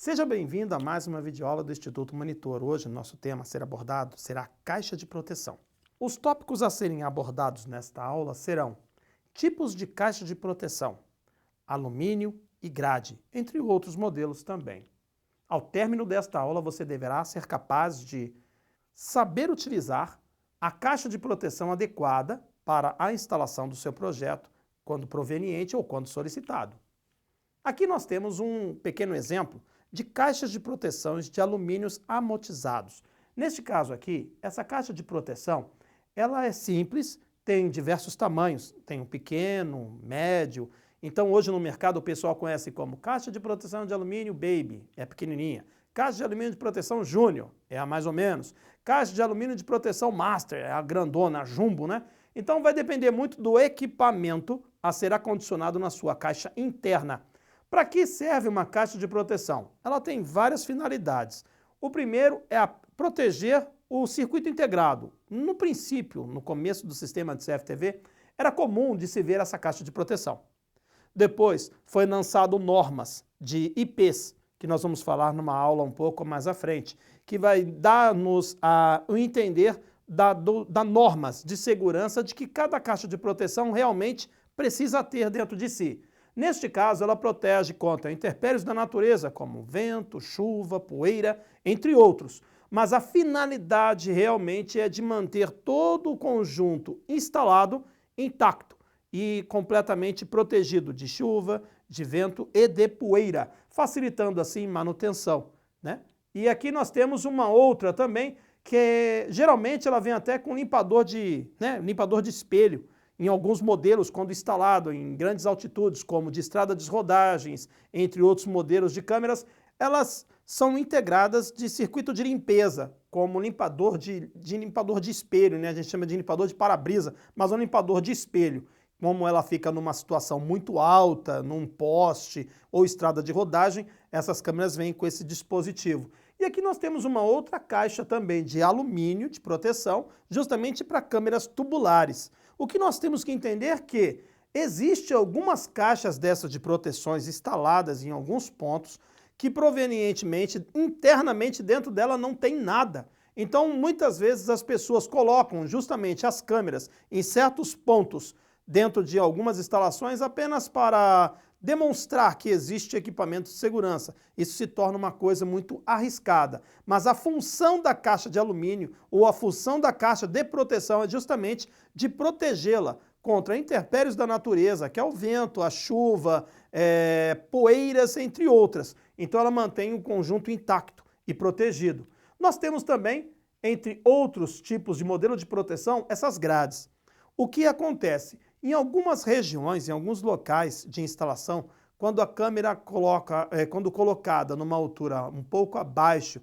Seja bem-vindo a mais uma videoaula do Instituto Monitor. Hoje, nosso tema a ser abordado será a caixa de proteção. Os tópicos a serem abordados nesta aula serão tipos de caixa de proteção, alumínio e grade, entre outros modelos também. Ao término desta aula, você deverá ser capaz de saber utilizar a caixa de proteção adequada para a instalação do seu projeto, quando proveniente ou quando solicitado. Aqui nós temos um pequeno exemplo de caixas de proteções de alumínios amortizados. Neste caso aqui, essa caixa de proteção, ela é simples, tem diversos tamanhos, tem um pequeno, médio. Então hoje no mercado o pessoal conhece como caixa de proteção de alumínio Baby, é pequenininha. Caixa de alumínio de proteção Júnior, é a mais ou menos. Caixa de alumínio de proteção Master, é a grandona, a Jumbo, né? Então vai depender muito do equipamento a ser acondicionado na sua caixa interna. Para que serve uma caixa de proteção? Ela tem várias finalidades. O primeiro é proteger o circuito integrado. No princípio, no começo do sistema de CFTV, era comum de se ver essa caixa de proteção. Depois foi lançado normas de IPs, que nós vamos falar numa aula um pouco mais à frente, que vai dar-nos o entender da normas de segurança de que cada caixa de proteção realmente precisa ter dentro de si. Neste caso, ela protege contra intempéries da natureza, como vento, chuva, poeira, entre outros. Mas a finalidade realmente é de manter todo o conjunto instalado intacto e completamente protegido de chuva, de vento e de poeira, facilitando assim manutenção, né? E aqui nós temos uma outra também, que geralmente ela vem até com limpador de espelho. Em alguns modelos, quando instalado em grandes altitudes, como de estrada de rodagens, entre outros modelos de câmeras, elas são integradas de circuito de limpeza, como limpador de espelho, né? A gente chama de limpador de para-brisa, mas é um limpador de espelho. Como ela fica numa situação muito alta, num poste ou estrada de rodagem, essas câmeras vêm com esse dispositivo. E aqui nós temos uma outra caixa também de alumínio de proteção, justamente para câmeras tubulares. O que nós temos que entender é que existem algumas caixas dessas de proteções instaladas em alguns pontos que provenientemente, internamente dentro dela não tem nada. Então muitas vezes as pessoas colocam justamente as câmeras em certos pontos dentro de algumas instalações apenas para demonstrar que existe equipamento de segurança. Isso se torna uma coisa muito arriscada. Mas a função da caixa de alumínio ou a função da caixa de proteção é justamente de protegê-la contra intempéries da natureza, que é o vento, a chuva, poeiras, entre outras. Então ela mantém o conjunto intacto e protegido. Nós temos também, entre outros tipos de modelo de proteção, essas grades. O que acontece? Em algumas regiões, em alguns locais de instalação, quando a câmera quando colocada numa altura um pouco abaixo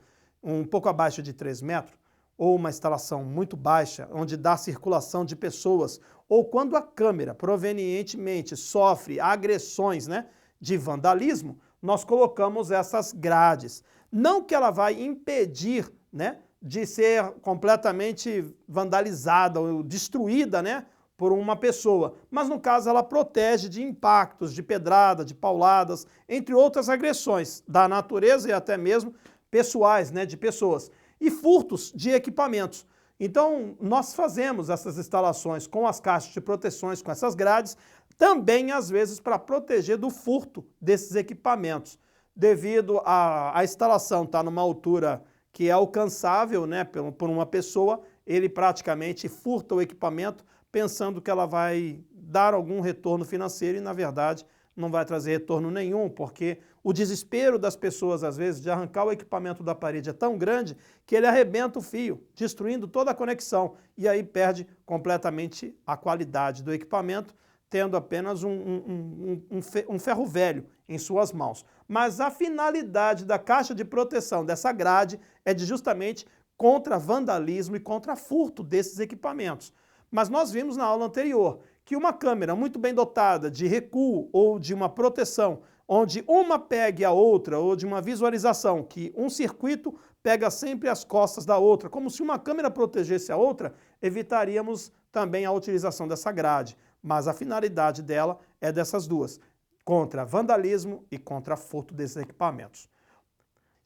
de 3 metros, ou uma instalação muito baixa, onde dá circulação de pessoas, ou quando a câmera provenientemente sofre agressões, né, de vandalismo, nós colocamos essas grades. Não que ela vai impedir, né, de ser completamente vandalizada ou destruída, né, por uma pessoa, mas no caso ela protege de impactos, de pedrada, de pauladas, entre outras agressões da natureza e até mesmo pessoais, né, de pessoas, e furtos de equipamentos. Então nós fazemos essas instalações com as caixas de proteções, com essas grades, também às vezes para proteger do furto desses equipamentos, devido a instalação estar numa altura que é alcançável, né, por uma pessoa, ele praticamente furta o equipamento pensando que ela vai dar algum retorno financeiro e, na verdade, não vai trazer retorno nenhum, porque o desespero das pessoas, às vezes, de arrancar o equipamento da parede é tão grande que ele arrebenta o fio, destruindo toda a conexão, e aí perde completamente a qualidade do equipamento, tendo apenas um ferro velho em suas mãos. Mas a finalidade da caixa de proteção dessa grade é de justamente contra vandalismo e contra furto desses equipamentos. Mas nós vimos na aula anterior que uma câmera muito bem dotada de recuo ou de uma proteção, onde uma pegue a outra, ou de uma visualização, que um circuito pega sempre as costas da outra, como se uma câmera protegesse a outra, evitaríamos também a utilização dessa grade. Mas a finalidade dela é dessas duas, contra vandalismo e contra furto desses equipamentos.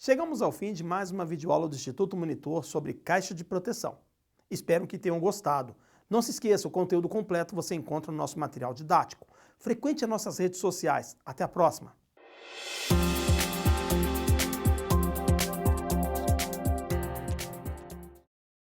Chegamos ao fim de mais uma videoaula do Instituto Monitor sobre caixa de proteção. Espero que tenham gostado. Não se esqueça, o conteúdo completo você encontra no nosso material didático. Frequente as nossas redes sociais. Até a próxima!